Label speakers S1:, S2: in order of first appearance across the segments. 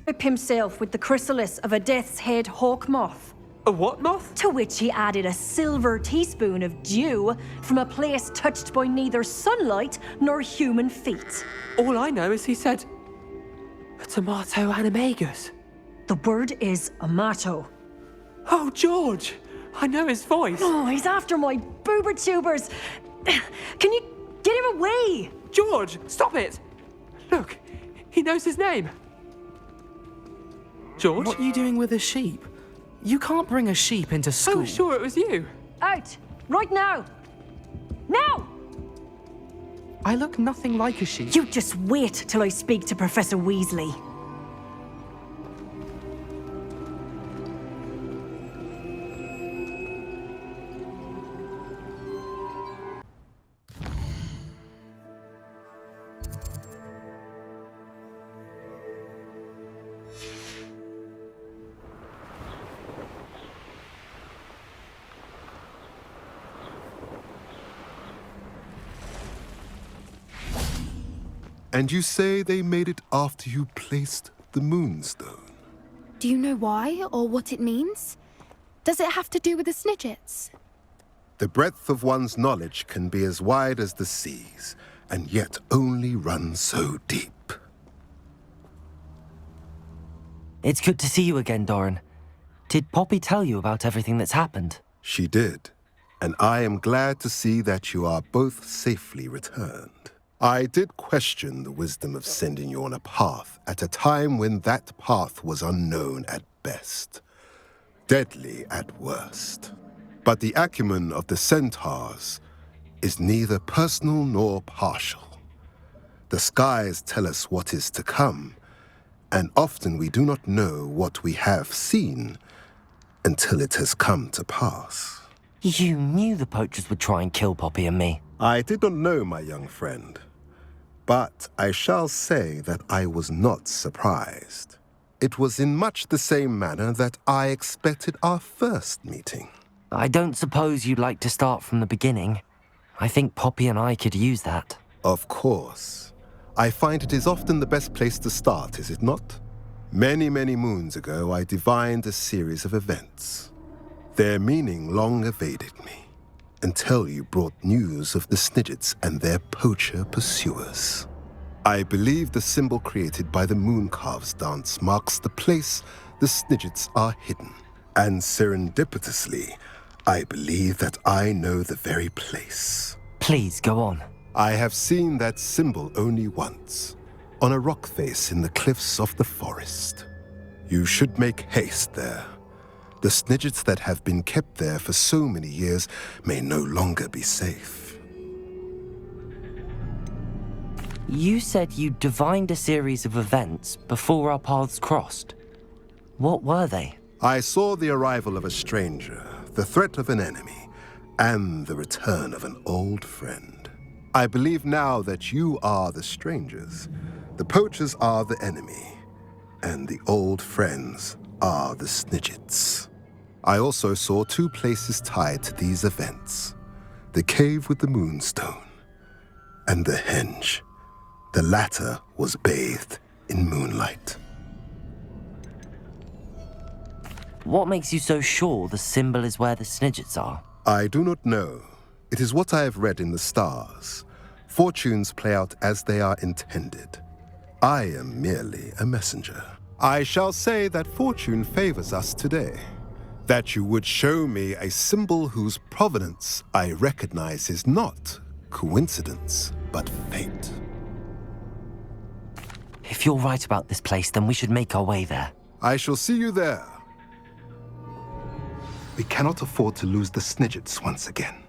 S1: Whip himself with the chrysalis of a death's head hawk moth.
S2: A what moth?
S1: To which he added a silver teaspoon of dew from a place touched by neither sunlight nor human feet.
S2: All I know is he said, a tomato animagus.
S1: The word is amato.
S2: Oh, George! I know his voice.
S1: Oh, he's after my boober tubers. Can you get him away?
S2: George, stop it! Look, he knows his name. George?
S3: What are you doing with a sheep? You can't bring a sheep into school.
S2: Oh, sure, it was you.
S1: Out! Right now! Now!
S3: I look nothing like a sheep.
S1: You just wait till I speak to Professor Weasley.
S4: And you say they made it after you placed the moonstone?
S5: Do you know why, or what it means? Does it have to do with the Snidgets?
S4: The breadth of one's knowledge can be as wide as the seas, and yet only run so deep.
S6: It's good to see you again, Doran. Did Poppy tell you about everything that's happened?
S4: She did, and I am glad to see that you are both safely returned. I did question the wisdom of sending you on a path at a time when that path was unknown at best, deadly at worst. But the acumen of the centaurs is neither personal nor partial. The skies tell us what is to come, and often we do not know what we have seen until it has come to pass.
S6: You knew the poachers would try and kill Poppy and me.
S4: I did not know, my young friend, but I shall say that I was not surprised. It was in much the same manner that I expected our first meeting.
S6: I don't suppose you'd like to start from the beginning. I think Poppy and I could use that.
S4: Of course. I find it is often the best place to start, is it not? Many, many moons ago, I divined a series of events. Their meaning long evaded me, until you brought news of the Snidgets and their poacher pursuers. I believe the symbol created by the Mooncalves dance marks the place the Snidgets are hidden. And serendipitously, I believe that I know the very place.
S6: Please, go on.
S4: I have seen that symbol only once, on a rock face in the cliffs of the forest. You should make haste there. The Snidgets that have been kept there for so many years may no longer be safe.
S6: You said you divined a series of events before our paths crossed. What were they?
S4: I saw the arrival of a stranger, the threat of an enemy, and the return of an old friend. I believe now that you are the strangers, the poachers are the enemy, and the old friends are the Snidgets. I also saw two places tied to these events: the cave with the moonstone and the henge. The latter was bathed in moonlight.
S6: What makes you so sure the symbol is where the Snidgets are?
S4: I do not know. It is what I have read in the stars. Fortunes play out as they are intended. I am merely a messenger. I shall say that fortune favors us today. That you would show me a symbol whose provenance I recognize is not coincidence, but fate.
S6: If you're right about this place, then we should make our way there.
S4: I shall see you there. We cannot afford to lose the Snidgets once again.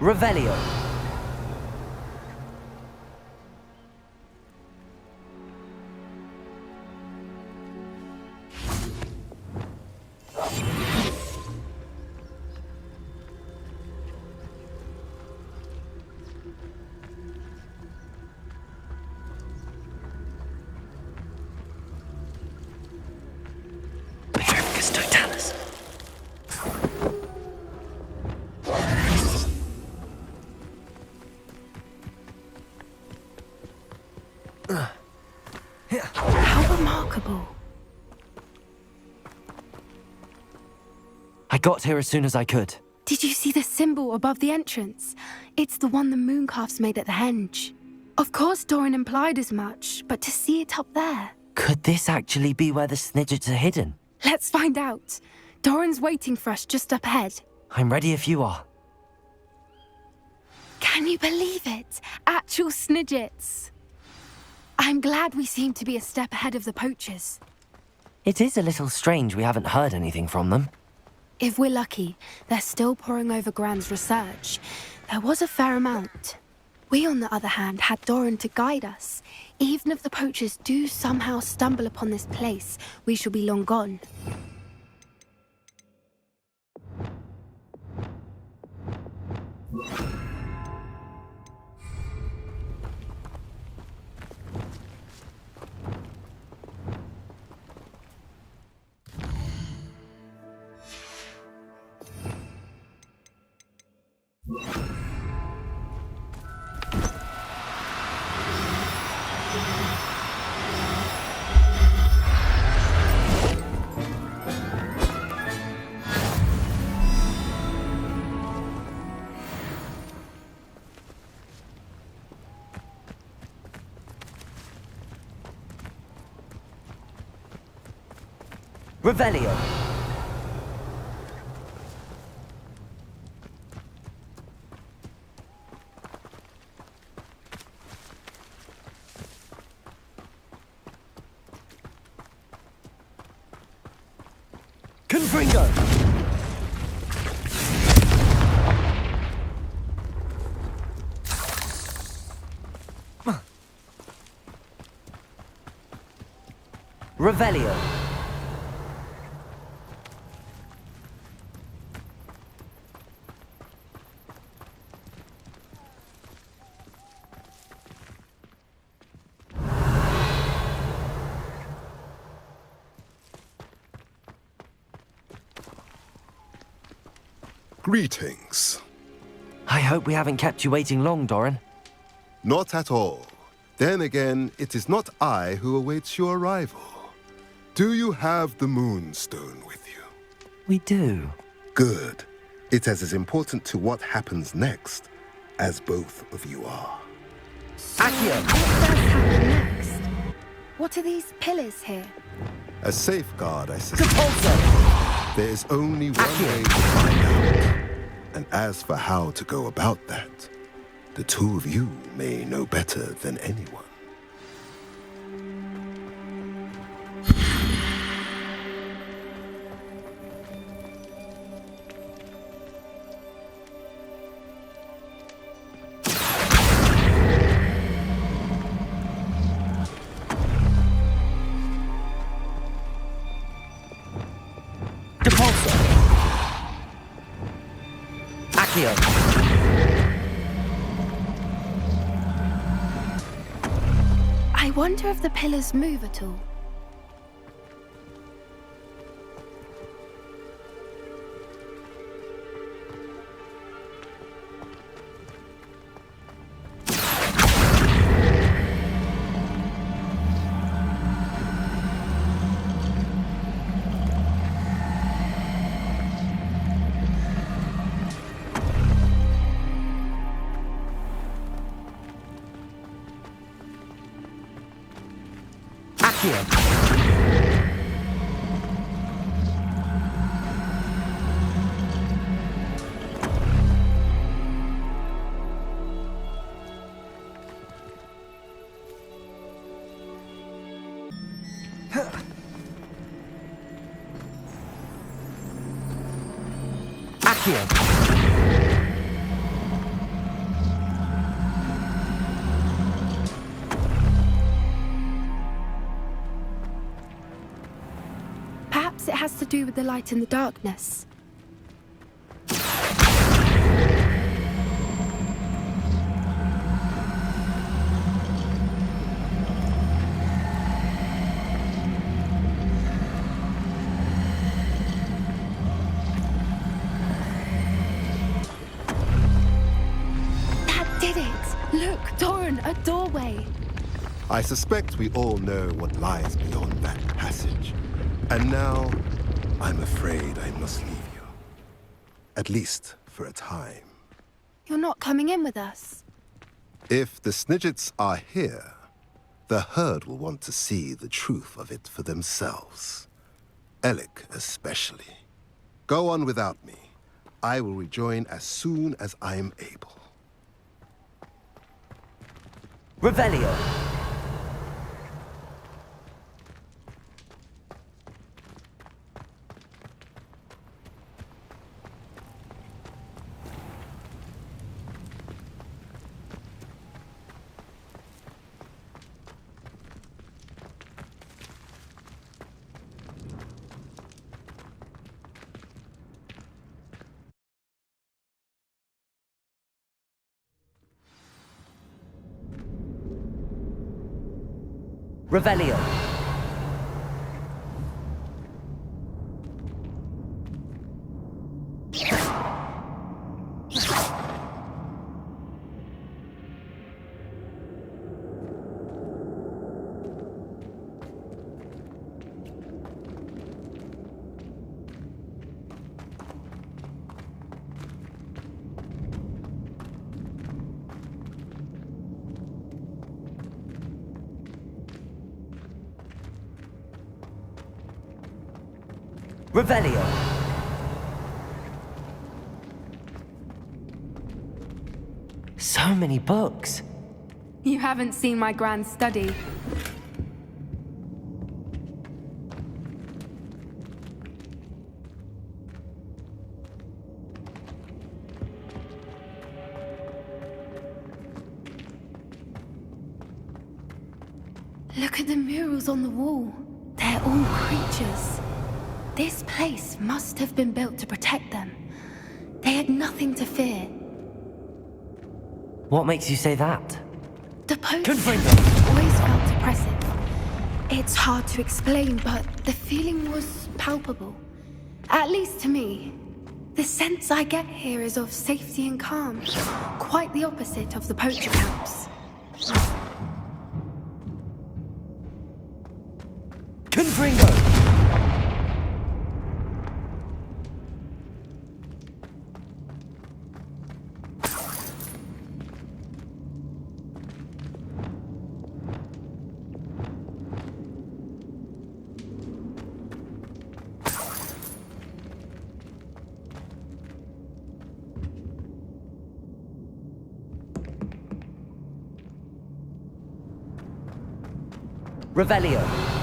S6: Revelio.
S5: How remarkable.
S6: I got here as soon as I could.
S5: Did you see the symbol above the entrance? It's the one the mooncalfs made at the henge. Of course Doran implied as much, but to see it up there...
S6: Could this actually be where the Snidgets are hidden?
S5: Let's find out. Doran's waiting for us just up ahead.
S6: I'm ready if you are.
S5: Can you believe it? Actual Snidgets. I'm glad we seem to be a step ahead of the poachers.
S6: It is a little strange we haven't heard anything from them.
S5: If we're lucky, they're still poring over Gran's research. There was a fair amount. We, on the other hand, had Doran to guide us. Even if the poachers do somehow stumble upon this place, we shall be long gone.
S6: Revelio. Confringo. Revelio.
S4: Greetings.
S6: I hope we haven't kept you waiting long, Doran.
S4: Not at all. Then again, it is not I who awaits your arrival. Do you have the Moonstone with you?
S6: We do.
S4: Good. It is as important to what happens next as both of you are.
S6: Akhir.
S5: What does happen next? What are these pillars here?
S4: A safeguard, I suspect.
S6: Compulso.
S4: There is only one way to find out. And as for how to go about that, the two of you may know better than anyone.
S6: Compulso. Akhir.
S5: I wonder if the pillars move at all.
S6: Akhir. Akhir.
S5: Perhaps it has to do with the light in the darkness. That did it! Look, Doran, a doorway.
S4: I suspect we all know what lies beyond that passage. And now, I'm afraid I must leave you. At least for a time.
S5: You're not coming in with us.
S4: If the Snidgets are here, the herd will want to see the truth of it for themselves. Alec especially. Go on without me. I will rejoin as soon as I'm able.
S6: Revelio. Revelio. Revelio. So many books.
S5: You haven't seen my grand study. Look at the murals on the wall. They're all creatures. This place must have been built to protect them. They had nothing to fear.
S6: What makes you say that?
S5: The post
S6: Confringo.
S5: always felt oppressive. It's hard to explain, but the feeling was palpable. At least to me. The sense I get here is of safety and calm. Quite the opposite of the poacher camps.
S6: Confringo. Revelio.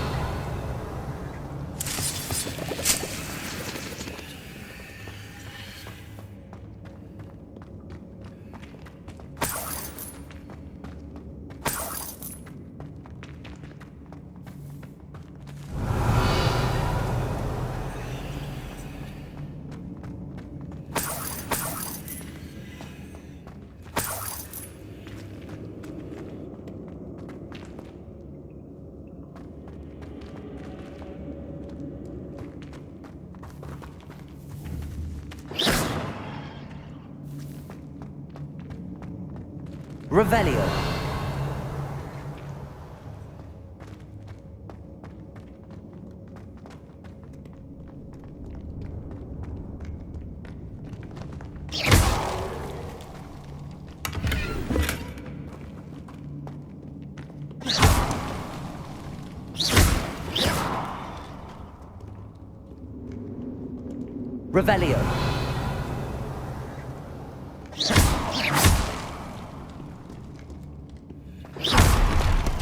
S6: Revelio. Revelio.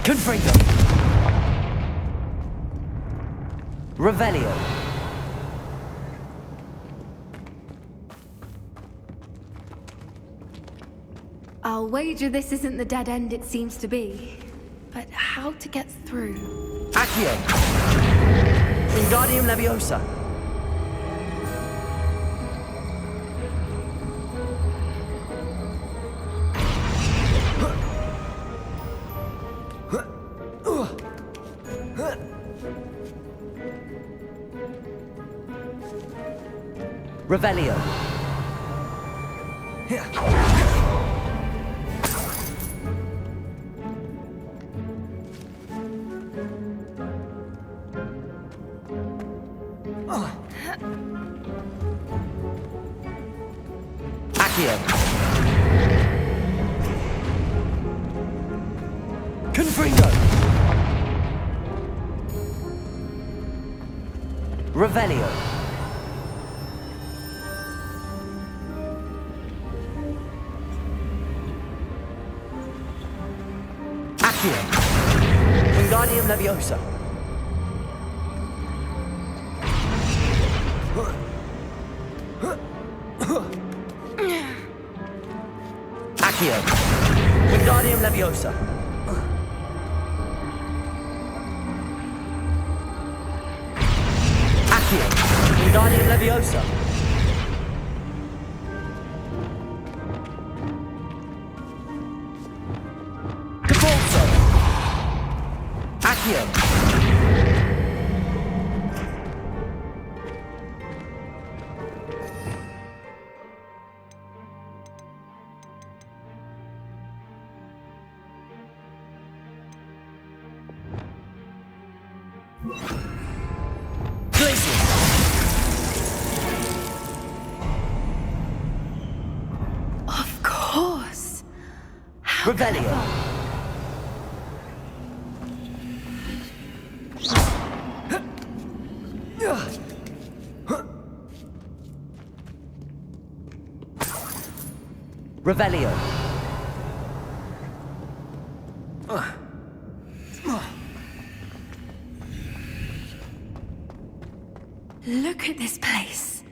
S6: Confringo. Revelio.
S5: I'll wager this isn't the dead end it seems to be. But how to get through?
S6: Akhir. Wingardium Leviosa. Revelio. Akhir. Confringo. Revelio. Akhir. Wingardium Leviosa. Akhir. Wingardium Leviosa. Akhir. Wingardium Leviosa. Defaulto. Akhir.
S5: Of course.
S6: Revelio. Revelio.
S5: Look at this place.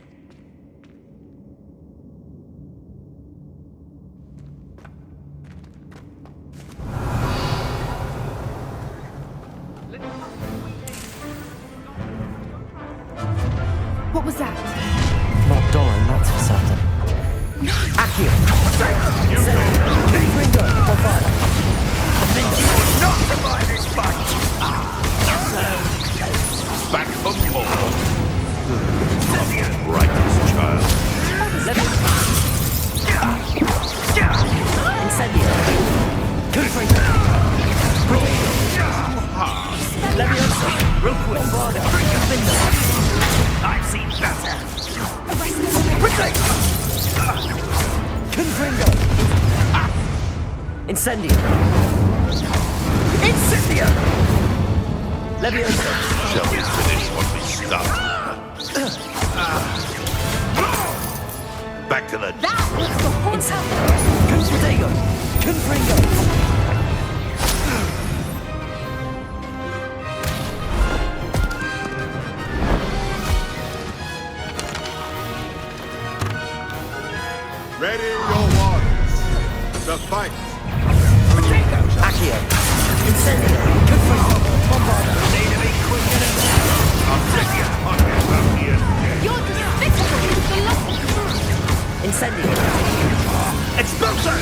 S5: What was that?
S6: Not Doran, that's for certain. Akhir. Confringo. Avada.
S7: Not to buy this fight! Back for more! Righteous child.
S6: Incendio. Confringo. Leviosa.
S7: Real quick.
S6: Bombarda.
S7: I've seen better.
S6: Confringo. Incendio.
S7: Incendia!
S6: Leviosa.
S7: Shall we finish what we started? Back to the...
S1: That was the horse house.
S6: Confringo. Confringo.
S4: Ready your warriors. The fight.
S6: Akhir. Incendio. Confringo. Bombarda.
S7: Need to be quicker than that. I'll take you on up here.
S1: You're despicable. The lost.
S6: Incendio.
S7: Expulsion!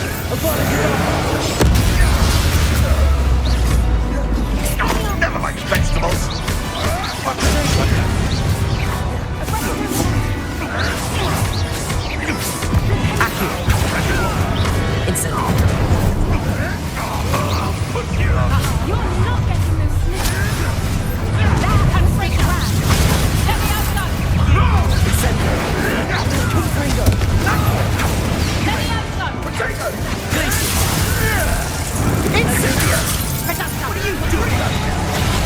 S7: Never like vegetables.
S6: Akhir. Incendio.
S1: You're not getting this sniff. That can break around. Let me outside.
S6: Incendio. Confringo.
S1: Let me outside.
S6: Incendio.
S1: What are you doing?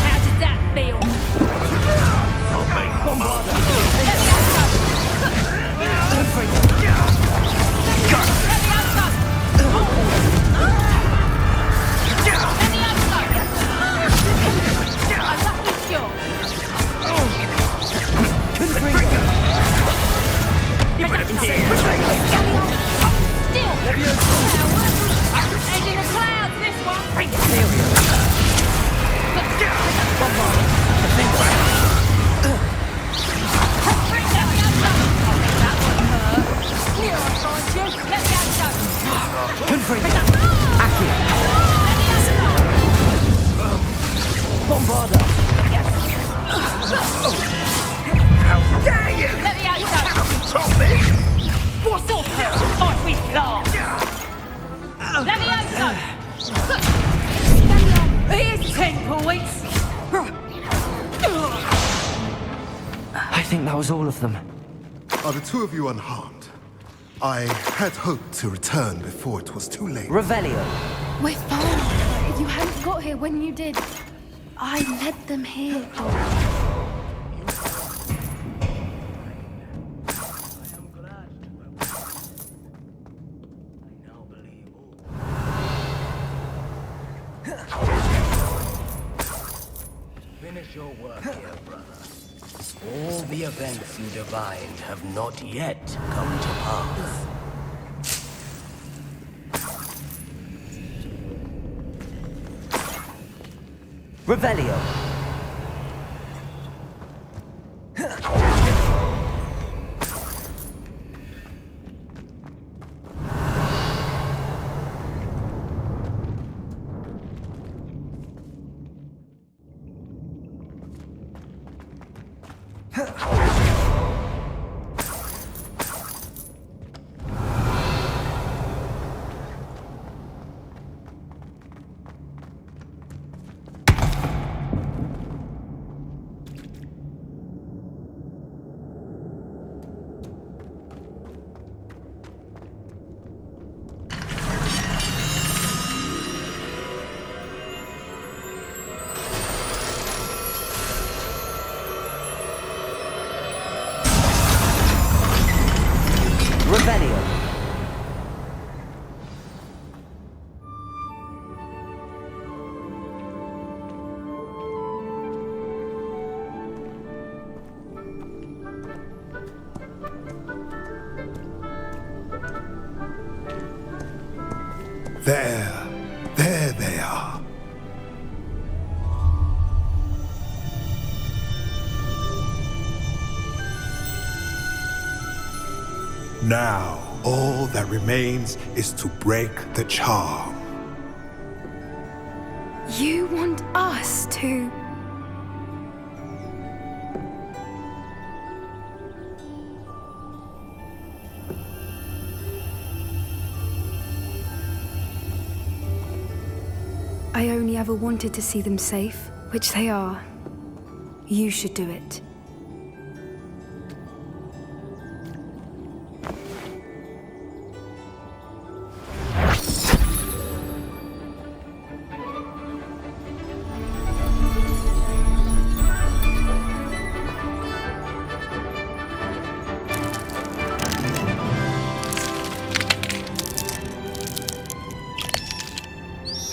S1: How did that feel?
S7: I'll make
S6: Bombarda.
S1: Let me outside.
S6: Confringo.
S1: Let me outside. Let me outside. I love this job.
S6: Confringo.
S1: Still.
S6: Leviosa.
S1: Edge in the clouds, this one.
S6: Bombarda.
S1: Here's 10 points!
S6: I think that was all of them.
S4: Are the two of you unharmed? I had hoped to return before it was too late.
S6: Revelio.
S5: We're fine. You hadn't got here when you did. I led them here, Doran.
S8: Finish your work here, brother. All the events you divined have not yet come to pass.
S6: Revelio. Revelio.
S4: There they are. Now, all that remains is to break the charm.
S5: You want us to... I only ever wanted to see them safe, which they are. You should do it.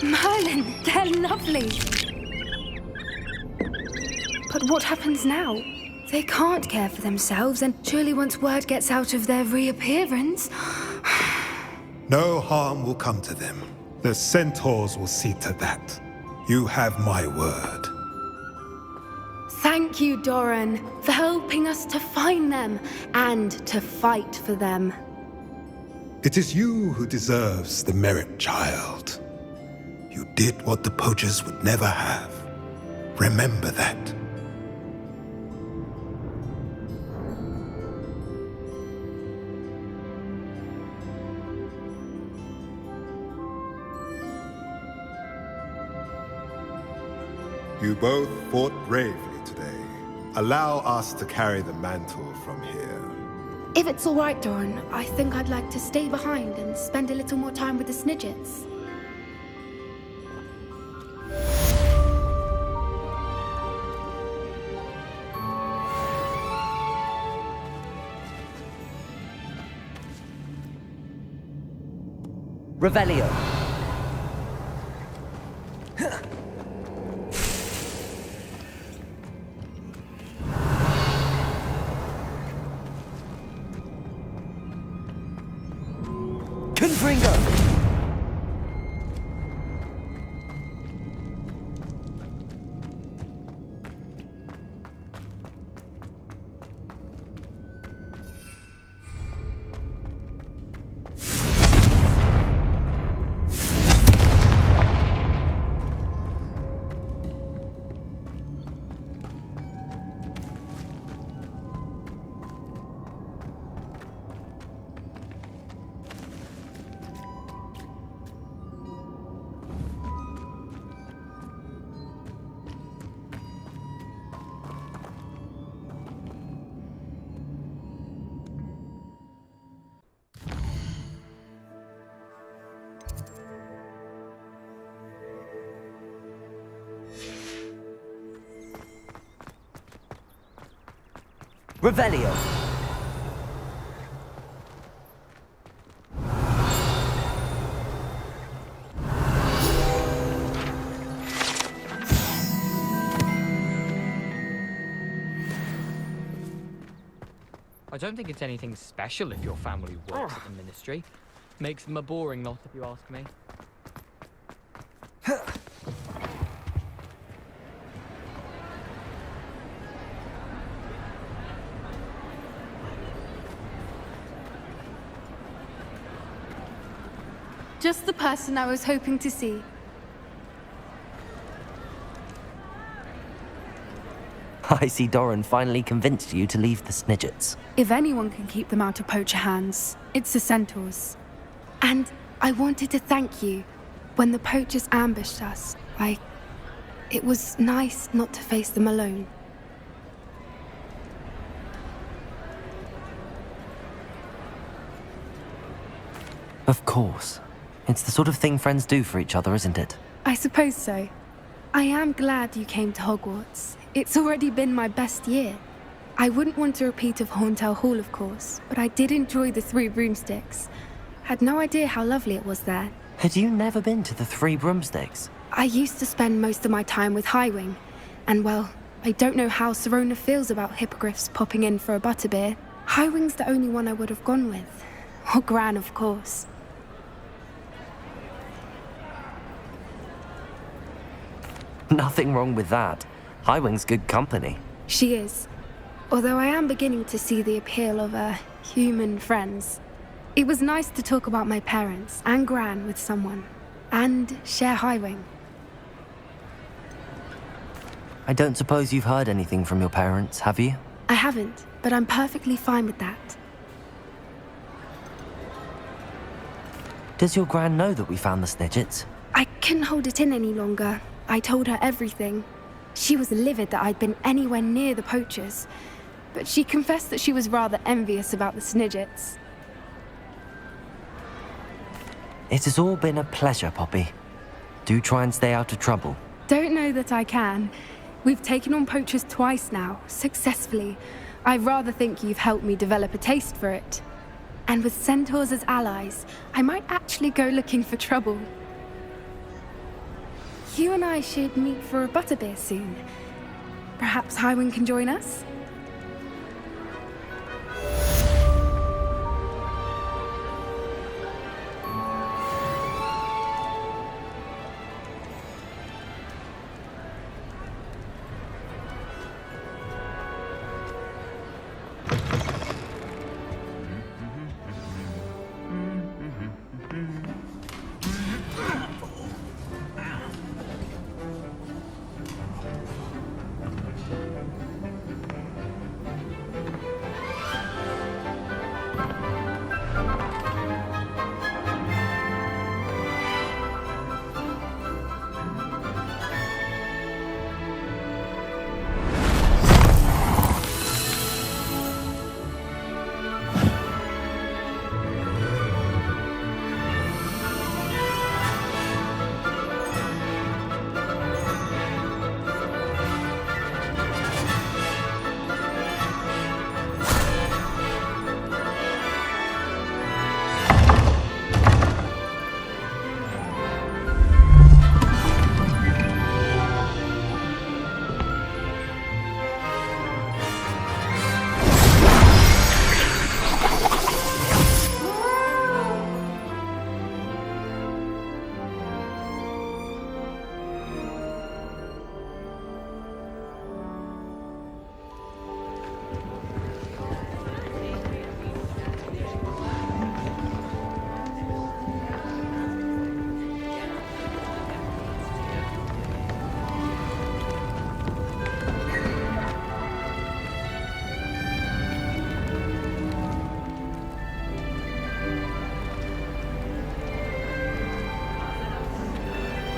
S5: Merlin, they're lovely. But what happens now? They can't care for themselves, and surely once word gets out of their reappearance...
S4: No harm will come to them. The centaurs will see to that. You have my word.
S5: Thank you, Doran, for helping us to find them and to fight for them.
S4: It is you who deserves the merit, child. You did what the poachers would never have. Remember that. You both fought bravely today. Allow us to carry the mantle from here.
S5: If it's all right, Doran, I think I'd like to stay behind and spend a little more time with the Snidgets.
S6: Revelio. Confringo. Revelio.
S2: I don't think it's anything special if your family works at the ministry. Makes them a boring lot, if you ask me.
S5: Just the person I was hoping to see.
S6: I see Doran finally convinced you to leave the Snidgets.
S5: If anyone can keep them out of poacher hands, it's the centaurs. And I wanted to thank you. When the poachers ambushed us, it was nice not to face them alone.
S6: Of course. It's the sort of thing friends do for each other, isn't it?
S5: I suppose so. I am glad you came to Hogwarts. It's already been my best year. I wouldn't want a repeat of Horntail Hall, of course, but I did enjoy the Three Broomsticks. Had no idea how lovely it was there.
S6: Had you never been to the Three Broomsticks?
S5: I used to spend most of my time with Highwing, and well, I don't know how Serona feels about hippogriffs popping in for a butterbeer. Highwing's the only one I would have gone with. Or Gran, of course.
S6: Nothing wrong with that. Highwing's good company.
S5: She is. Although I am beginning to see the appeal of human friends. It was nice to talk about my parents and Gran with someone. And share Highwing.
S6: I don't suppose you've heard anything from your parents, have you?
S5: I haven't, but I'm perfectly fine with that.
S6: Does your Gran know that we found the Snidgets?
S5: I couldn't hold it in any longer. I told her everything. She was livid that I'd been anywhere near the poachers, but she confessed that she was rather envious about the Snidgets.
S6: It has all been a pleasure, Poppy. Do try and stay out of trouble.
S5: Don't know that I can. We've taken on poachers twice now, successfully. I rather think you've helped me develop a taste for it. And with centaurs as allies, I might actually go looking for trouble. You and I should meet for a butterbeer soon. Perhaps Highwing can join us?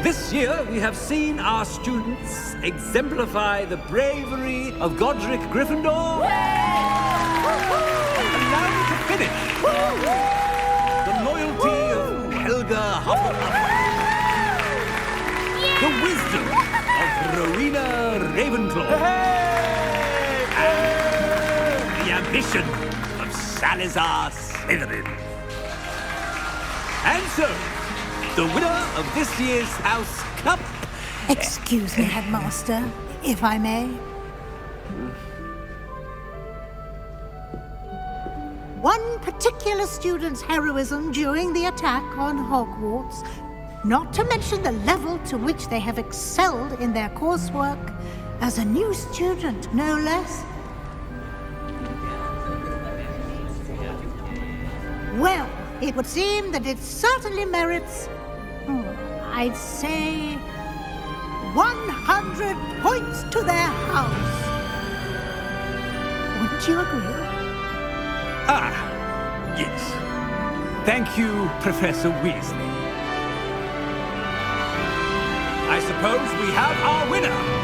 S7: This year, we have seen our students exemplify the bravery of Godric Gryffindor. And now to finish, the loyalty of Helga Hufflepuff. The wisdom of Rowena Ravenclaw. And the ambition of Salazar Slytherin. And so, the winner of this year's House Cup...
S9: Excuse me, Headmaster, if I may. One particular student's heroism during the attack on Hogwarts, not to mention the level to which they have excelled in their coursework, as a new student, no less. Well, it would seem that it certainly merits, I'd say, 100 points to their house. Wouldn't you agree?
S7: Ah, yes. Thank you, Professor Weasley. I suppose we have our winner.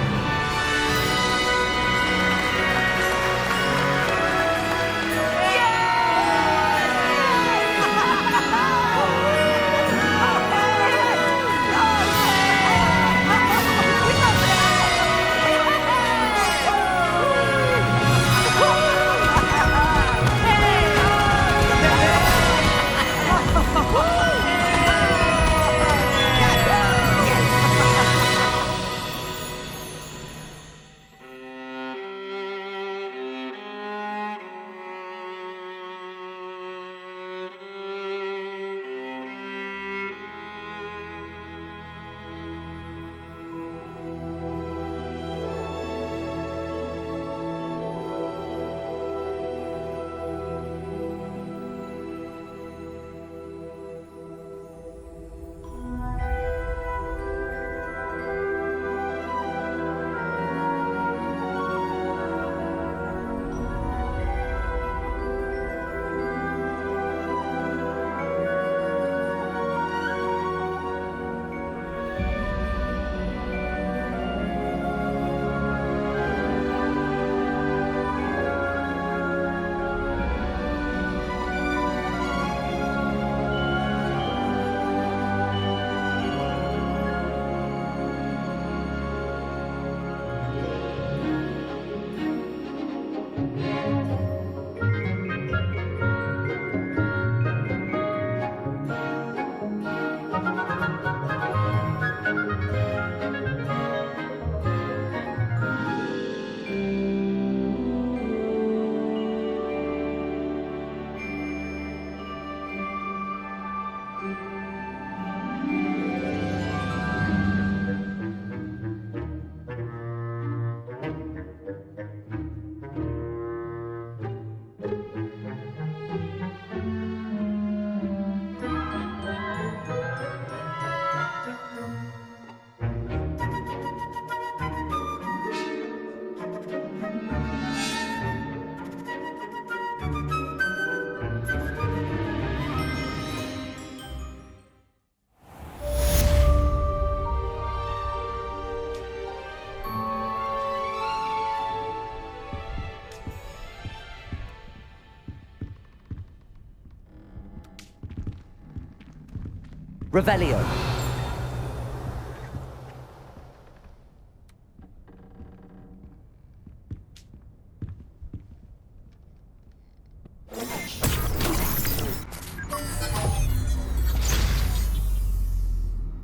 S6: Revelio.